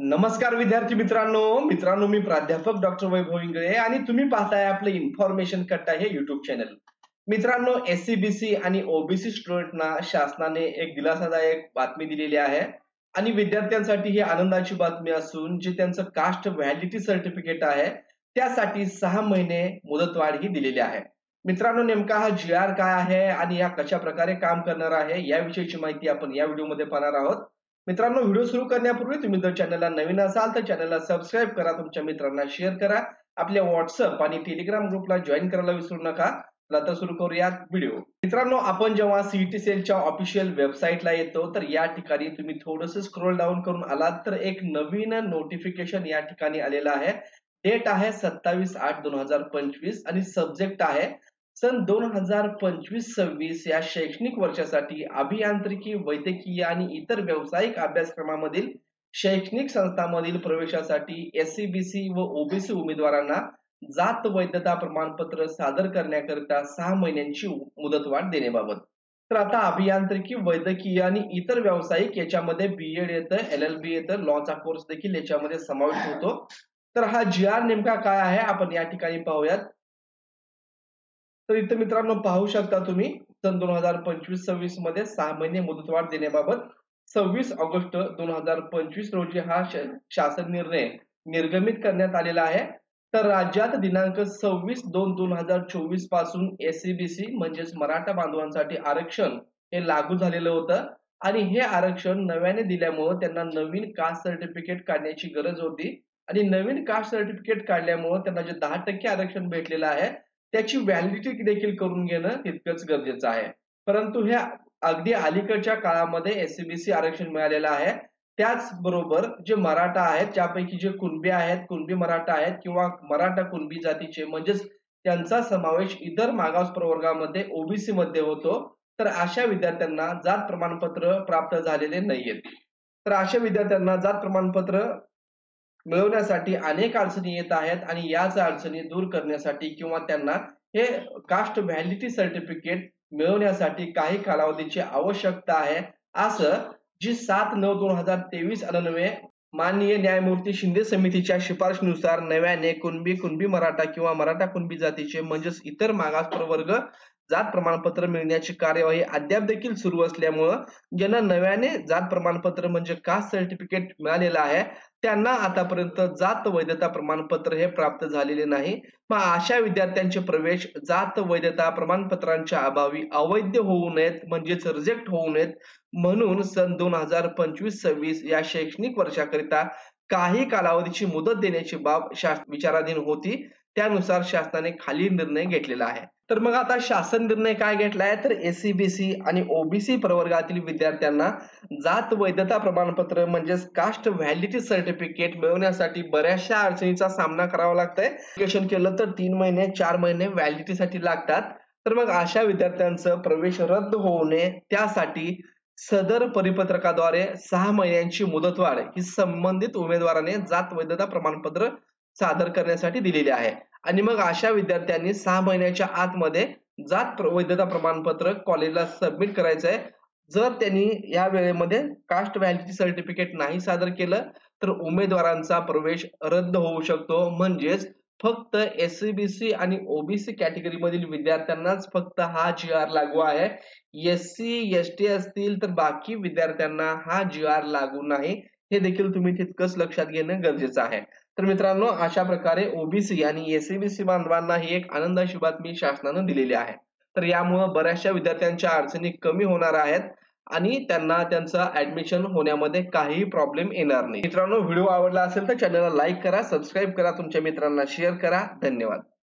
नमस्कार विद्यार्थी मित्रांनो मी प्राध्यापक डॉक्टर वैभव इंगळे आणि तुम्ही पाहताय आपलं इन्फॉर्मेशन कट्टा हे YouTube चॅनल. मित्रांनो, एससीबीसी आणि ओबीसी स्टुडंटना शासनाने एक दिलासादायक बातमी दिलेली आहे आणि विद्यार्थ्यांसाठी ही आनंदाची बातमी असून जे त्यांचं कास्ट व्हॅलिडिटी सर्टिफिकेट आहे त्यासाठी 6 महिने मुदतवाढ ही दिलेली आहे. मित्रांनो, नेमका हा जी-आर काय आहे आणि या कशा प्रकारे काम करणार आहे याविषयीची माहिती आपण या व्हिडिओमध्ये पाहणार आहोत. मित्रांनो, व्हिडिओ सुरू करण्यापूर्वी तुम्ही जर चॅनलला नवीन असाल तर चॅनलला सबस्क्राईब करा, तुमच्या मित्रांना शेअर करा, आपल्या व्हॉट्सअप आणि टेलिग्राम ग्रुपला जॉईन करायला विसरू नका. चला तर सुरू करूया व्हिडिओ. मित्रांनो, आपण जेव्हा सीईटी सेलच्या ऑफिशियल वेबसाईटला येतो तर या ठिकाणी तुम्ही थोडंसं स्क्रोल डाऊन करून आलात तर एक नवीन नोटिफिकेशन या ठिकाणी आलेलं आहे. डेट आहे 27/8/2025 आणि सब्जेक्ट आहे सन 2025-26 या शैक्षणिक वर्षासाठी अभियांत्रिकी, वैद्यकीय आणि इतर व्यावसायिक अभ्यासक्रमामधील शैक्षणिक संस्थांमधील प्रवेशासाठी एससीबीसी व ओबीसी उमेदवारांना जात वैधता प्रमाणपत्र सादर करण्याकरिता 6 महिन्यांची मुदतवाढ देण्याबाबत. तर आता अभियांत्रिकी, वैद्यकीय आणि इतर व्यावसायिक याच्यामध्ये बीएड येतं, एलएलबी येतं, लॉचा कोर्स देखील याच्यामध्ये समाविष्ट होतो. तर हा जी-आर नेमका काय आहे आपण या ठिकाणी पाहूयात. तर इथे मित्रांनो पाहू शकता तुम्ही सन 2025-26 मध्ये 6 महिने मुदतवाढ देण्याबाबत 26 ऑगस्ट 2025 रोजी हा शासन निर्णय निर्गमित करण्यात आलेला आहे. तर राज्यात दिनांक 26/2/2024 पासून एससीबीसी म्हणजेच मराठा बांधवांसाठी आरक्षण हे लागू झालेलं होतं आणि हे आरक्षण नव्याने दिल्यामुळे त्यांना नवीन कास्ट सर्टिफिकेट काढण्याची गरज होती आणि नवीन कास्ट सर्टिफिकेट काढल्यामुळे त्यांना जे 10% आरक्षण भेटलेलं आहे त्याची व्हॅलिडिटी देखील करून घेणं तितकंच गरजेचं आहे. परंतु हे अगदी अलीकडच्या काळामध्ये एससीबीसी आरक्षण मिळालेलं आहे. त्याचबरोबर जे मराठा आहेत, ज्यापैकी जे कुणबी आहेत, कुणबी मराठा आहेत किंवा मराठा कुणबी जातीचे म्हणजेच त्यांचा समावेश इतर मागास प्रवर्गामध्ये ओबीसी मध्ये होतो. तर अशा विद्यार्थ्यांना जात प्रमाणपत्र प्राप्त झालेले नाहीयेत. तर अशा विद्यार्थ्यांना जात प्रमाणपत्र मिळवण्यासाठी अनेक अडचणी येत आहेत आणि याच अडचणी दूर करण्यासाठी किंवा त्यांना हे कास्ट व्हॅलिडिटी सर्टिफिकेट मिळवण्यासाठी काही कालावधीची आवश्यकता आहे, असं जी 7/9/2023 अन्वये माननीय न्यायमूर्ती शिंदे समितीच्या शिफारशीनुसार नव्याने कुणबी मराठा किंवा मराठा कुणबी जातीचे म्हणजेच इतर मागास प्रवर्ग जात प्रमाणपत्र मिळण्याची कार्यवाही अद्याप देखील सुरू असल्यामुळं ज्यांना नव्याने जात प्रमाणपत्र म्हणजे कास्ट सर्टिफिकेट मिळालेलं आहे त्यांना आतापर्यंत जात वैधता प्रमाणपत्र हे प्राप्त झालेले नाही. मग अशा विद्यार्थ्यांचे प्रवेश जात वैधता प्रमाणपत्रांच्या अभावी अवैध होऊ नयेत म्हणजेच रिजेक्ट होऊ नयेत म्हणून सन 2025-26 या शैक्षणिक वर्षाकरिता काही कालावधीची मुदत देण्याची बाब विचाराधीन होती. त्यानुसार शासनाने खाली निर्णय घेतलेला आहे. तर मग आता शासन निर्णय काय घेतलाय तर एससीबीसी आणि ओबीसी प्रवर्गातील विद्यार्थ्यांना जात वैधता प्रमाणपत्र म्हणजेच कास्ट व्हॅलिडिटी सर्टिफिकेट मिळवण्यासाठी बऱ्याचशा अडचणीचा सामना करावा लागतोय. ऍप्लिकेशन केलं तर 3 महिने 4 महिने व्हॅलिडिटीसाठी लागतात. तर मग अशा विद्यार्थ्यांचं प्रवेश रद्द होऊ नये त्यासाठी सदर परिपत्रकाद्वारे 6 महिन्यांची मुदतवाढ ही संबंधित उमेदवाराने जात वैधता प्रमाणपत्र सादर करण्यासाठी दिलेली आहे आणि मग अशा विद्यार्थ्यांनी 6 महिन्याच्या आतमध्ये जात वैधता प्रमाणपत्र कॉलेजला सबमिट करायचं आहे. जर त्यांनी या वेळेमध्ये कास्ट व्हॅलिडिटी सर्टिफिकेट नाही सादर केलं तर उमेदवारांचा प्रवेश रद्द होऊ शकतो. म्हणजेच फक्त एससीबीसी आणि ओबीसी कॅटेगरी मधील विद्यार्थ्यांनाच फक्त हा जी-आर लागू आहे. एससी एसटी असतील तर बाकी विद्यार्थ्यांना हा जी-आर लागू नाही. हे देखील तुम्ही तितकंच लक्षात घेणं गरजेचं आहे. तर मित्रांनो, अशा प्रकारे ओबीसी आणि एससीबीसी बांधवांना ही एक आनंदाची बातमी शासनानं दिलेली आहे. तर यामुळे बऱ्याचशा विद्यार्थ्यांच्या अडचणी कमी होणार आहेत आणि त्यांना त्यांचं ऍडमिशन होण्यामध्ये काहीही प्रॉब्लेम येणार नाही. मित्रांनो, व्हिडिओ आवडला असेल तर चॅनलला लाईक करा, सबस्क्राईब करा, तुमच्या मित्रांना शेअर करा. धन्यवाद.